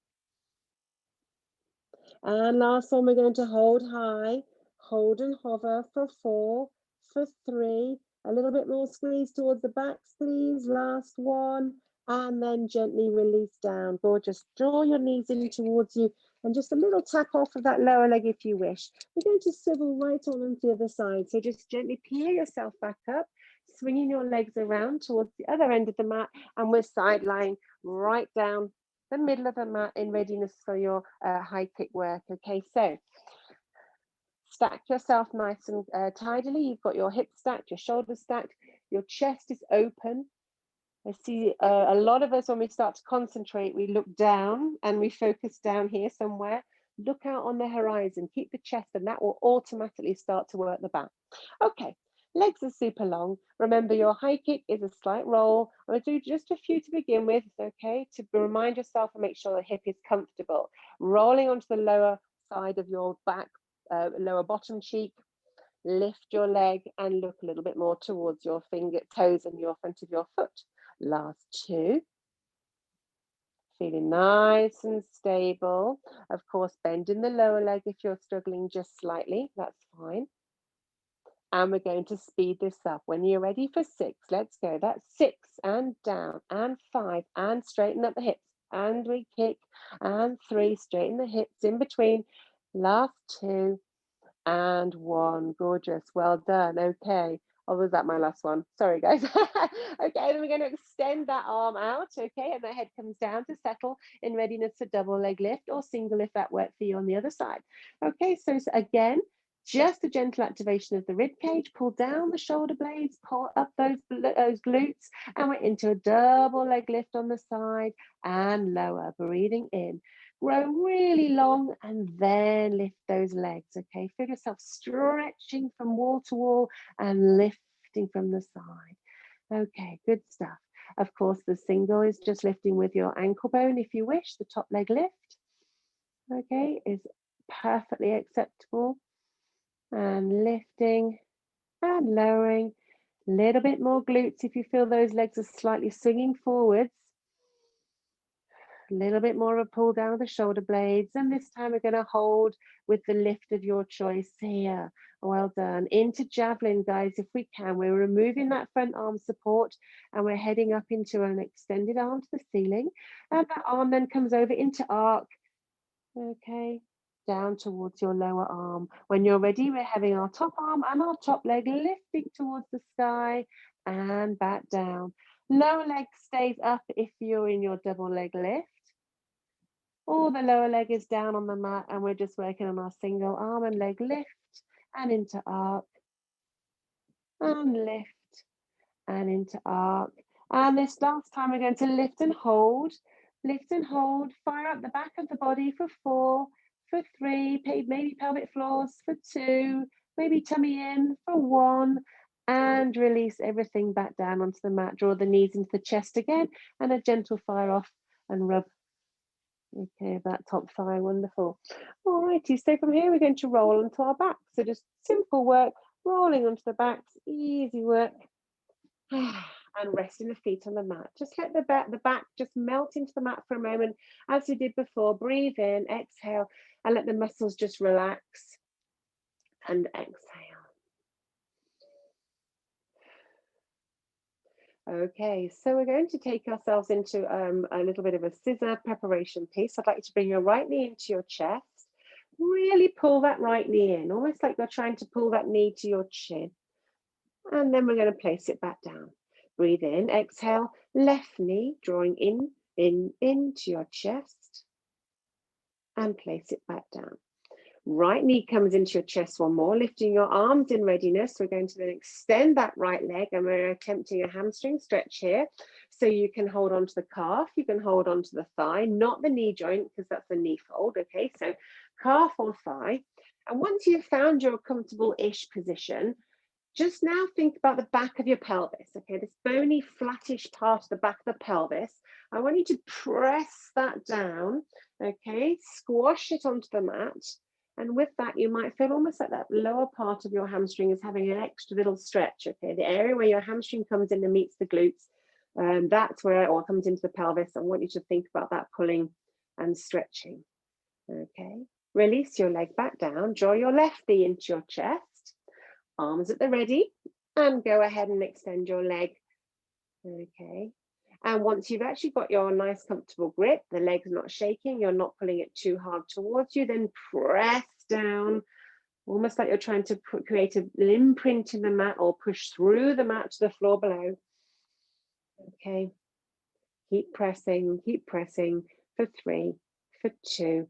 And last one, we're going to hold high, hold and hover for 4, for 3, a little bit more squeeze towards the backs, please. Last one, and then gently release down. Gorgeous. Draw your knees in towards you and just a little tap off of that lower leg if you wish. We're going to swivel right on the other side. So just gently peel yourself back up, swinging your legs around towards the other end of the mat, and we're side lying right down the middle of the mat in readiness for your high kick work. Okay, so stack yourself nice and tidily. You've got your hips stacked, your shoulders stacked, your chest is open. I see a lot of us, when we start to concentrate, we look down and we focus down here somewhere. Look out on the horizon, keep the chest, and that will automatically start to work the back. Okay, legs are super long. Remember, your high kick is a slight roll. I'm going to do just a few to begin with, okay, to remind yourself and make sure the hip is comfortable. Rolling onto the lower side of your back, lower bottom cheek. Lift your leg and look a little bit more towards your toes and your front of your foot. Last 2. Feeling nice and stable. Of course, bend in the lower leg if you're struggling just slightly, that's fine. And we're going to speed this up. When you're ready for 6, let's go. That's 6 and down, and 5, and straighten up the hips, and we kick, and 3, straighten the hips in between. Last 2, and 1. Gorgeous. Well done. Okay. Oh, was that my last one? Sorry, guys. Okay, then we're going to extend that arm out, okay, and the head comes down to settle in readiness for double leg lift or single if that worked for you on the other side. Okay, so again, just a gentle activation of the rib cage. Pull down the shoulder blades, pull up those glutes, and we're into a double leg lift on the side and lower. Breathing in. Grow really long and then lift those legs, okay? Feel yourself stretching from wall to wall and lifting from the side. Okay, good stuff. Of course, the single is just lifting with your ankle bone if you wish. The top leg lift, okay, is perfectly acceptable. And lifting and lowering. A little bit more glutes if you feel those legs are slightly swinging forwards. A little bit more of a pull down of the shoulder blades, and this time we're going to hold with the lift of your choice here. Well done. Into javelin, guys, if we can. We're removing that front arm support and we're heading up into an extended arm to the ceiling, and that arm then comes over into arc, okay, down towards your lower arm. When you're ready, we're having our top arm and our top leg lifting towards the sky and back down. Lower leg stays up if you're in your double leg lift, or the lower leg is down on the mat and we're just working on our single arm and leg lift and into arc and lift and into arc. And this last time we're going to lift and hold, fire up the back of the body for 4, for 3, maybe pelvic floors for 2, maybe tummy in for 1, and release everything back down onto the mat. Draw the knees into the chest again and a gentle fire off and rub. Okay, that top thigh, wonderful. All righty, so from here we're going to roll onto our back. So just simple work, rolling onto the backs, easy work. And resting the feet on the mat. Just let the back just melt into the mat for a moment, as we did before. Breathe in, exhale, and let the muscles just relax. And exhale. Okay, so we're going to take ourselves into a little bit of a scissor preparation piece. I'd like you to bring your right knee into your chest. Really pull that right knee in, almost like you're trying to pull that knee to your chin. And then we're going to place it back down. Breathe in, exhale, left knee drawing into your chest and place it back down. Right knee comes into your chest one more, lifting your arms in readiness. We're going to then extend that right leg and we're attempting a hamstring stretch here. So you can hold on to the calf, you can hold on to the thigh, not the knee joint because that's a knee fold, okay? So calf or thigh. And once you've found your comfortable-ish position, just now think about the back of your pelvis, okay? This bony, flattish part of the back of the pelvis. I want you to press that down, okay? Squash it onto the mat. And with that, you might feel almost like that lower part of your hamstring is having an extra little stretch, okay? The area where your hamstring comes in and meets the glutes, that's where it all comes into the pelvis. I want you to think about that pulling and stretching, okay? Release your leg back down, draw your left knee into your chest, arms at the ready, and go ahead and extend your leg. Okay. And once you've actually got your nice comfortable grip, the leg's not shaking, you're not pulling it too hard towards you, then press down, almost like you're trying to create an imprint in the mat or push through the mat to the floor below. Okay. Keep pressing for 3, for 2,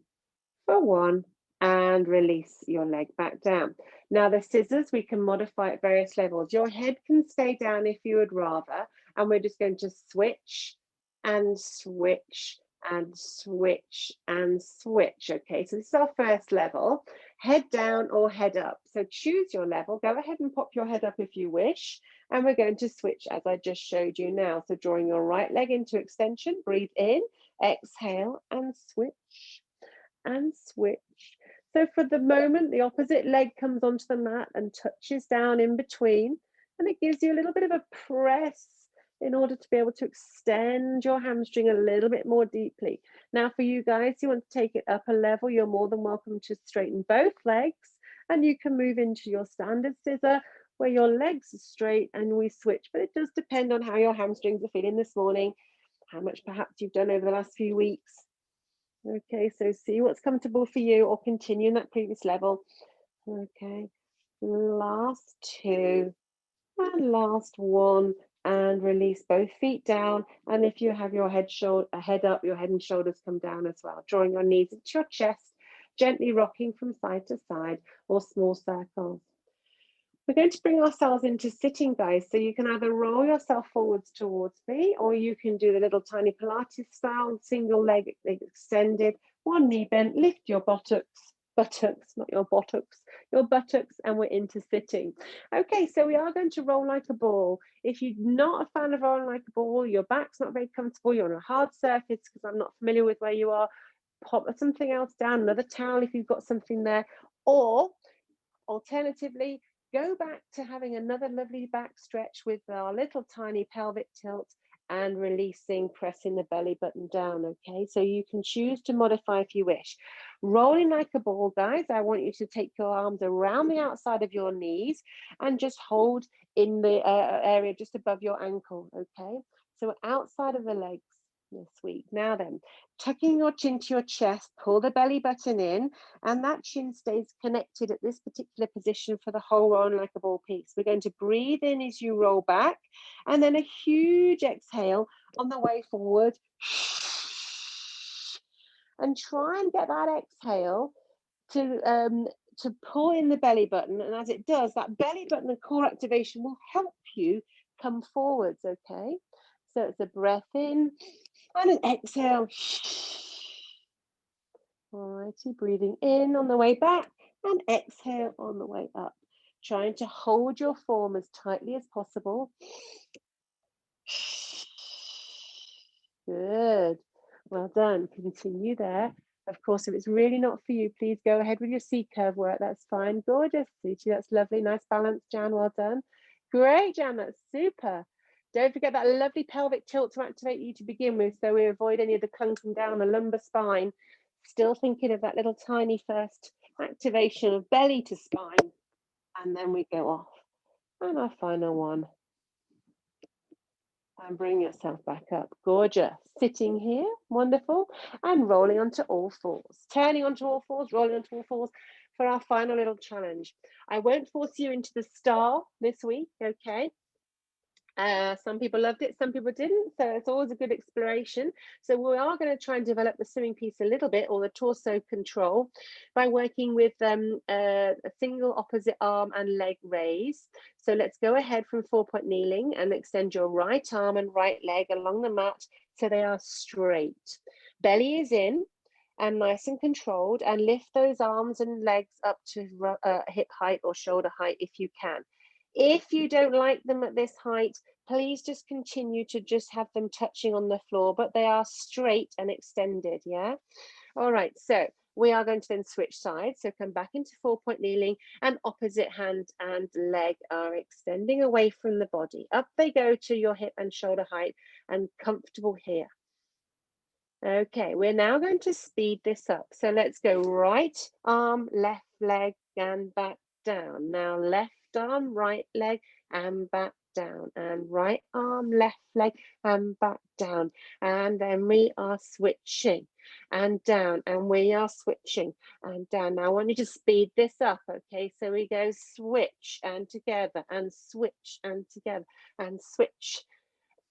for 1, and release your leg back down. Now the scissors, we can modify at various levels. Your head can stay down if you would rather, and we're just going to switch and switch and switch and switch. Okay, so this is our first level, head down or head up. So choose your level, go ahead and pop your head up if you wish, and we're going to switch as I just showed you now. So drawing your right leg into extension, breathe in, exhale, and switch and switch. So for the moment, the opposite leg comes onto the mat and touches down in between, and it gives you a little bit of a press in order to be able to extend your hamstring a little bit more deeply. Now for you guys who want to take it up a level, you're more than welcome to straighten both legs, and you can move into your standard scissor where your legs are straight and we switch, but it does depend on how your hamstrings are feeling this morning, how much perhaps you've done over the last few weeks. Okay, so see what's comfortable for you or continue in that previous level. Okay, last 2 and last 1, and release both feet down. And if you have your head up, your head and shoulders come down as well. Drawing your knees into your chest, gently rocking from side to side or small circles. We're going to bring ourselves into sitting, guys. So you can either roll yourself forwards towards me, or you can do the little tiny Pilates style, single leg extended, one knee bent, lift your buttocks, not your buttocks, your buttocks, and we're into sitting. Okay, so we are going to roll like a ball. If you're not a fan of rolling like a ball, your back's not very comfortable, you're on a hard surface, because I'm not familiar with where you are, pop something else down, another towel if you've got something there, or alternatively, go back to having another lovely back stretch with our little tiny pelvic tilt and releasing, pressing the belly button down. Okay, so you can choose to modify if you wish. Rolling like a ball, guys, I want you to take your arms around the outside of your knees and just hold in the area just above your ankle. Okay, so outside of the legs. Yes, sweet. Now then, tucking your chin to your chest, pull the belly button in, and that chin stays connected at this particular position for the whole rolling like a ball piece. We're going to breathe in as you roll back, and then a huge exhale on the way forward. And try and get that exhale to pull in the belly button, and as it does, that belly button and core activation will help you come forwards. Okay, so it's a breath in and an exhale. Alrighty, breathing in on the way back and exhale on the way up. Trying to hold your form as tightly as possible. Good. Well done. Continue there. Of course, if it's really not for you, please go ahead with your C-curve work. That's fine. Gorgeous, Suchi. That's lovely. Nice balance, Jan. Well done. Great, Jan. That's super. Don't forget that lovely pelvic tilt to activate you to begin with, so we avoid any of the clunking down the lumbar spine. Still thinking of that little tiny first activation of belly to spine. And then we go off. And our final one. And bring yourself back up. Gorgeous. Sitting here. Wonderful. And rolling onto all fours. Turning onto all fours, rolling onto all fours for our final little challenge. I won't force you into the star this week, okay? Some people loved it, some people didn't, so it's always a good exploration. So we are going to try and develop the swimming piece a little bit, or the torso control, by working with a single opposite arm and leg raise. So let's go ahead from 4-point kneeling and extend your right arm and right leg along the mat so they are straight. Belly is in and nice and controlled, and lift those arms and legs up to hip height or shoulder height if you can. If you don't like them at this height, please just continue to just have them touching on the floor, but they are straight and extended, yeah? All right, so we are going to then switch sides. So come back into 4-point kneeling, and opposite hand and leg are extending away from the body. Up they go to your hip and shoulder height and comfortable here. Okay, we're now going to speed this up. So let's go right arm, left leg, and back down. Now left arm, right leg, and back down. And right arm, left leg, and back down. And then we are switching and down, and we are switching and down. Now I want you to speed this up, okay? So we go switch and together, and switch and together, and switch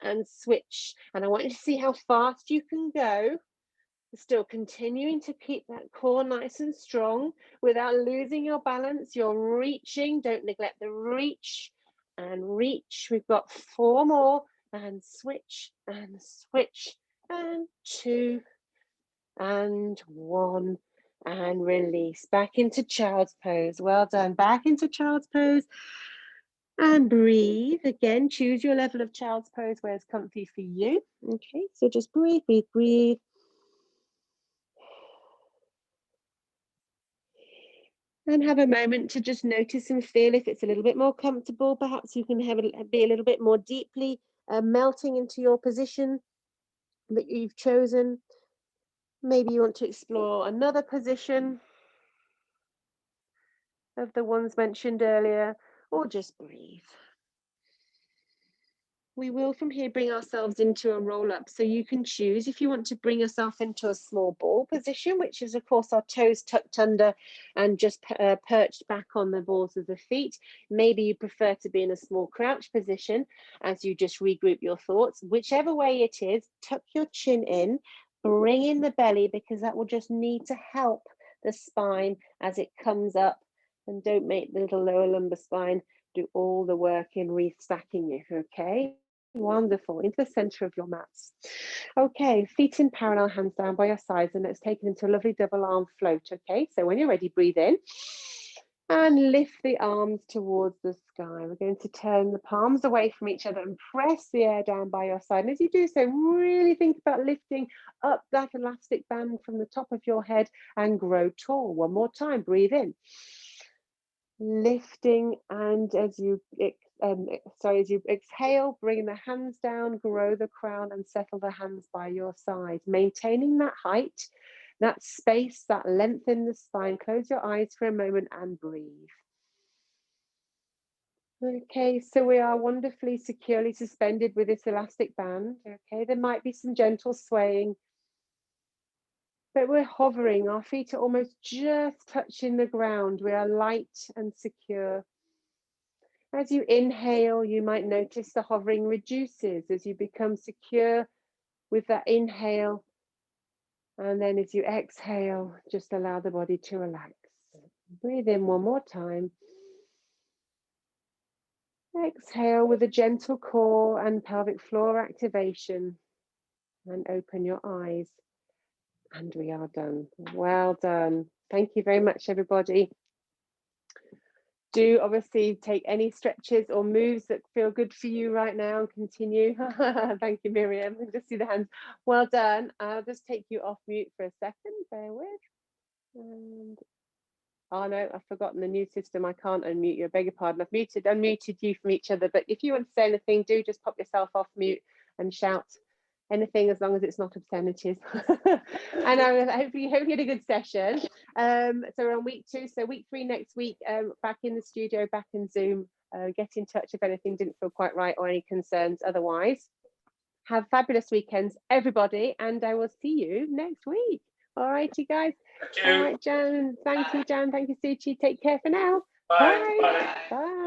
and switch. And I want you to see how fast you can go, still continuing to keep that core nice and strong without losing your balance. You're reaching, don't neglect the reach and reach. We've got 4 more, and switch and switch, and 2 and 1, and release back into child's pose. Well done. Back into child's pose. And breathe. Again, choose your level of child's pose where it's comfy for you. Okay, so just breathe, breathe, breathe. And have a moment to just notice and feel if it's a little bit more comfortable. Perhaps you can be a little bit more deeply melting into your position that you've chosen. Maybe you want to explore another position of the ones mentioned earlier, or just breathe. We will from here bring ourselves into a roll up. So you can choose if you want to bring yourself into a small ball position, which is of course our toes tucked under and just perched back on the balls of the feet. Maybe you prefer to be in a small crouch position as you just regroup your thoughts. Whichever way it is, tuck your chin in, bring in the belly, because that will just need to help the spine as it comes up. And don't make the little lower lumbar spine do all the work in restacking you, okay? Wonderful, into the center of your mats. Okay, feet in parallel, hands down by your sides, and let's take it into a lovely double arm float, okay? So when you're ready, breathe in and lift the arms towards the sky. We're going to turn the palms away from each other and press the air down by your side. And as you do so, really think about lifting up that elastic band from the top of your head and grow tall. One more time, breathe in. Lifting, and as you exhale, bring the hands down, grow the crown, and settle the hands by your side, maintaining that height, that space, that length in the spine. Close your eyes for a moment and breathe. Okay, so we are wonderfully securely suspended with this elastic band. Okay, there might be some gentle swaying, but we're hovering. Our feet are almost just touching the ground. We are light and secure. As you inhale, you might notice the hovering reduces as you become secure with that inhale. And then as you exhale, just allow the body to relax. Breathe in one more time. Exhale with a gentle core and pelvic floor activation. And open your eyes. And we are done. Well done. Thank you very much, everybody. Do obviously take any stretches or moves that feel good for you right now and continue. Thank you, Miriam. Just see the hands. Well done. I'll just take you off mute for a second. Bear with. And oh no, I've forgotten the new system. I can't unmute you. I beg your pardon. I've unmuted you from each other. But if you want to say anything, do just pop yourself off mute and shout anything as long as it's not obscenities. And I hope you had a good session. So we're on week 2, so week 3 next week, back in the studio, back in Zoom. Get in touch if anything didn't feel quite right or any concerns otherwise. Have fabulous weekends, everybody, and I will see you next week. All right, you guys. All right, Jan. Thank you, Jan. Thank you, Suchi. Take care for now. Bye. Bye. Bye.